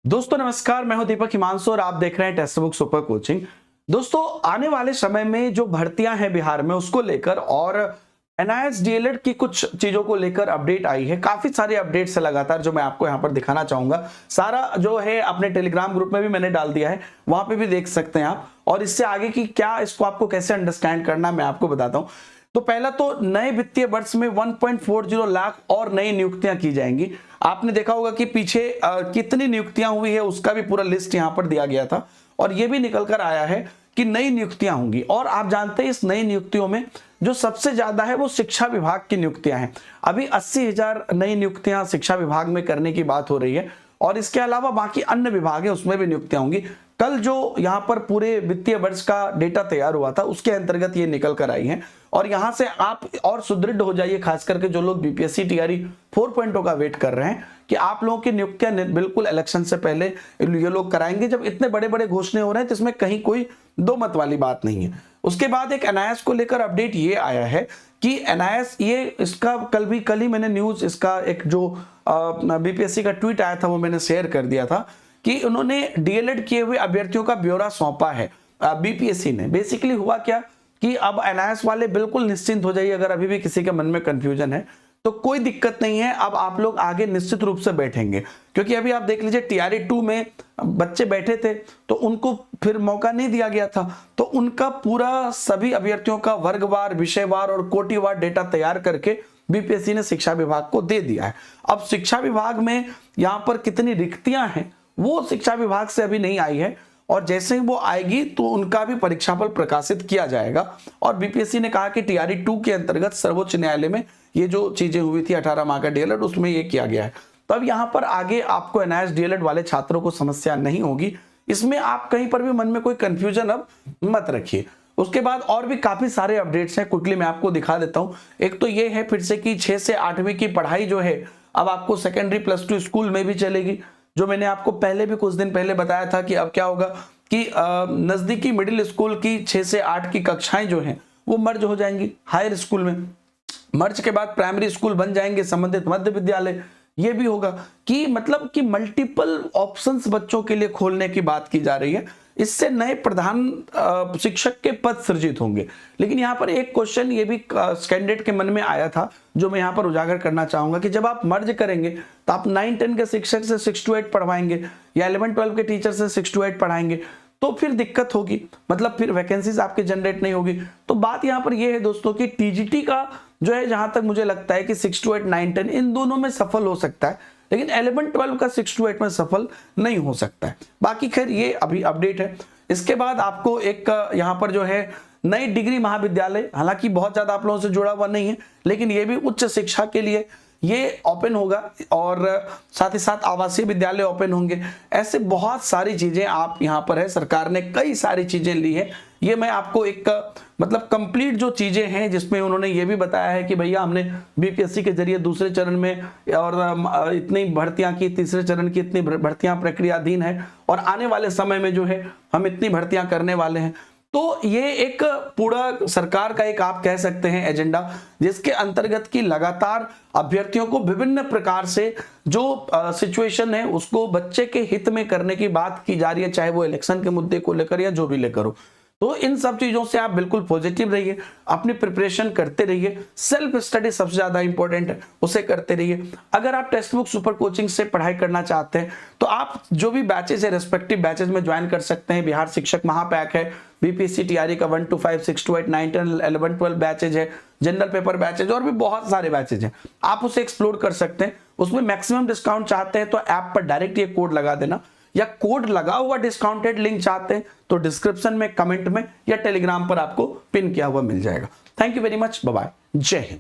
दोस्तों नमस्कार, मैं हूं दीपक हिमांशु और आप देख रहे हैं टेक्स्ट बुक सुपर कोचिंग। दोस्तों आने वाले समय में जो भर्तियां हैं बिहार में उसको लेकर और एनआईएस डीएलएड की कुछ चीजों को लेकर अपडेट आई है। काफी सारे अपडेट्स है लगातार जो मैं आपको यहां पर दिखाना चाहूंगा। सारा जो है अपने टेलीग्राम ग्रुप में भी मैंने डाल दिया है, वहां पे भी देख सकते हैं आप। और इससे आगे की क्या इसको आपको कैसे अंडरस्टैंड करना मैं आपको बताता हूं। तो पहला तो नए वित्तीय वर्ष में 1.40 लाख और नई नियुक्तियां की जाएंगी। आपने देखा होगा कि पीछे कितनी नियुक्तियां हुई है उसका भी पूरा लिस्ट यहां पर दिया गया था और यह भी निकल कर आया है कि नई नियुक्तियां होंगी। और आप जानते हैं इस नई नियुक्तियों में जो सबसे ज्यादा है वो शिक्षा विभाग की नियुक्तियां हैं। अभी 80,000 नई नियुक्तियां शिक्षा विभाग में करने की बात हो रही है और इसके अलावा बाकी अन्य विभाग है उसमें भी नियुक्तियां होंगी। कल जो यहां पर पूरे वित्तीय वर्ष का डेटा तैयार हुआ था उसके अंतर्गत ये निकल कर आई है और यहां से आप और सुदृढ़ हो जाइए, खास करके जो लोग बीपीएससी टीआरई 4.0 का वेट कर रहे हैं कि आप लोगों की नियुक्तियां बिल्कुल इलेक्शन से पहले ये लोग कराएंगे। जब इतने बड़े बड़े घोषणे हो रहे हैं तो इसमें कहीं कोई दो मत वाली बात नहीं है। उसके बाद एक एनआईएस को लेकर अपडेट ये आया है कि एनआईएस ये इसका कल ही मैंने न्यूज इसका एक जो बीपीएससी का ट्वीट आया था वो मैंने शेयर कर दिया था कि उन्होंने डीएलएड किए हुए अभ्यर्थियों का ब्यौरा सौंपा है बीपीएससी ने। बेसिकली हुआ क्या कि अब एनआईएस वाले बिल्कुल निश्चिंत हो जाइए, अगर अभी भी किसी के मन में कंफ्यूजन है तो कोई दिक्कत नहीं है। अब आप लोग आगे निश्चित रूप से बैठेंगे, क्योंकि अभी आप देख लीजिए टीआरई 2 में बच्चे बैठे थे तो उनको फिर मौका नहीं दिया गया था, तो उनका पूरा सभी अभ्यर्थियों का वर्गवार, विषयवार और कोटिवार डेटा तैयार करके बीपीएससी ने शिक्षा विभाग को दे दिया है। अब शिक्षा विभाग में यहाँ पर कितनी रिक्तियां हैं वो शिक्षा विभाग से अभी नहीं आई है और जैसे ही वो आएगी तो उनका भी परीक्षाफल प्रकाशित किया जाएगा। और बीपीएससी ने कहा कि टीआरई 2 के अंतर्गत सर्वोच्च न्यायालय में ये जो चीजें हुई थी 18 माह का डीएलएड उसमें ये किया गया है। तो अब यहाँ पर आगे आपको एनआईएस डीएलएड वाले छात्रों को समस्या नहीं होगी, इसमें आप कहीं पर भी मन में कोई कंफ्यूजन अब मत रखिए। उसके बाद और भी काफी सारे अपडेट्स हैं, क्विकली मैं आपको दिखा देता हूं। एक तो ये है फिर से कि 6 से 8वीं की पढ़ाई जो है अब आपको सेकेंडरी +2 स्कूल में भी चलेगी। जो मैंने आपको पहले भी कुछ दिन पहले बताया था कि अब क्या होगा कि नजदीकी मिडिल स्कूल की 6 से 8 की कक्षाएं जो हैं वो मर्ज हो जाएंगी हायर स्कूल में। मर्ज के बाद प्राइमरी स्कूल बन जाएंगे संबंधित मध्य विद्यालय। ये भी होगा कि मतलब कि मल्टीपल ऑप्शंस बच्चों के लिए खोलने की बात की जा रही है। इससे नए प्रधान शिक्षक के पद सृजित होंगे। लेकिन यहाँ पर एक क्वेश्चन ये भी कैंडिडेट के मन में आया था जो मैं यहाँ पर उजागर करना चाहूंगा कि जब आप मर्ज करेंगे तो आप 9-10 के शिक्षक से 6 to 8 पढ़वाएंगे या 11-12 के टीचर से 6 to 8 पढ़ाएंगे तो फिर दिक्कत होगी, मतलब फिर वैकेंसीज आपके जनरेट नहीं होगी। तो बात यहाँ पर यह है दोस्तों कि टीजीटी का जो है जहां तक मुझे लगता है कि 6 to 8, 9-10 इन दोनों में सफल हो सकता है, लेकिन 11-12 का 6 to 8 में सफल नहीं हो सकता है। बाकी खैर ये अभी अपडेट है। इसके बाद आपको एक यहाँ पर जो है नई डिग्री महाविद्यालय, हालांकि बहुत ज्यादा आप लोगों से जुड़ा हुआ नहीं है लेकिन ये भी उच्च शिक्षा के लिए ये ओपन होगा और साथ ही साथ आवासीय विद्यालय ओपन होंगे। ऐसे बहुत सारी चीजें आप यहाँ पर है, सरकार ने कई सारी चीजें ली है। ये मैं आपको एक मतलब कंप्लीट जो चीजें हैं जिसमें उन्होंने ये भी बताया है कि भैया हमने बीपीएससी के जरिए दूसरे चरण में और इतनी भर्तियां की, तीसरे चरण की इतनी भर्तियां प्रक्रियाधीन है और आने वाले समय में जो है हम इतनी भर्तियां करने वाले हैं। तो ये एक पूरा सरकार का एक आप कह सकते हैं एजेंडा, जिसके अंतर्गत की लगातार अभ्यर्थियों को विभिन्न प्रकार से जो सिचुएशन है उसको बच्चे के हित में करने की बात की जा रही है, चाहे वो इलेक्शन के मुद्दे को लेकर या जो भी लेकर हो। तो इन सब चीजों से आप बिल्कुल पॉजिटिव रहिए, अपनी प्रिपरेशन करते रहिए। सेल्फ स्टडी सबसे ज्यादा इंपॉर्टेंट है, उसे करते रहिए। अगर आप टेक्स्ट बुक सुपर कोचिंग से पढ़ाई करना चाहते हैं तो आप जो भी बैचेज है रेस्पेक्टिव बैचेज में ज्वाइन कर सकते हैं। बिहार शिक्षक महापैक है, बीपीएससी टीआरई का 1 to 5, 6 to 8, 9, 10, 11, 12 बैचेज है, जनरल पेपर बैचेज और भी बहुत सारे बैचेज हैं। आप उसे एक्सप्लोर कर सकते हैं। उसमें मैक्सिमम डिस्काउंट चाहते हैं तो ऐप पर डायरेक्ट ये कोड लगा देना, या कोड लगा हुआ डिस्काउंटेड लिंक चाहते हैं तो डिस्क्रिप्शन में, कमेंट में या टेलीग्राम पर आपको पिन किया हुआ मिल जाएगा। Thank you very much, bye bye, जय हिंद।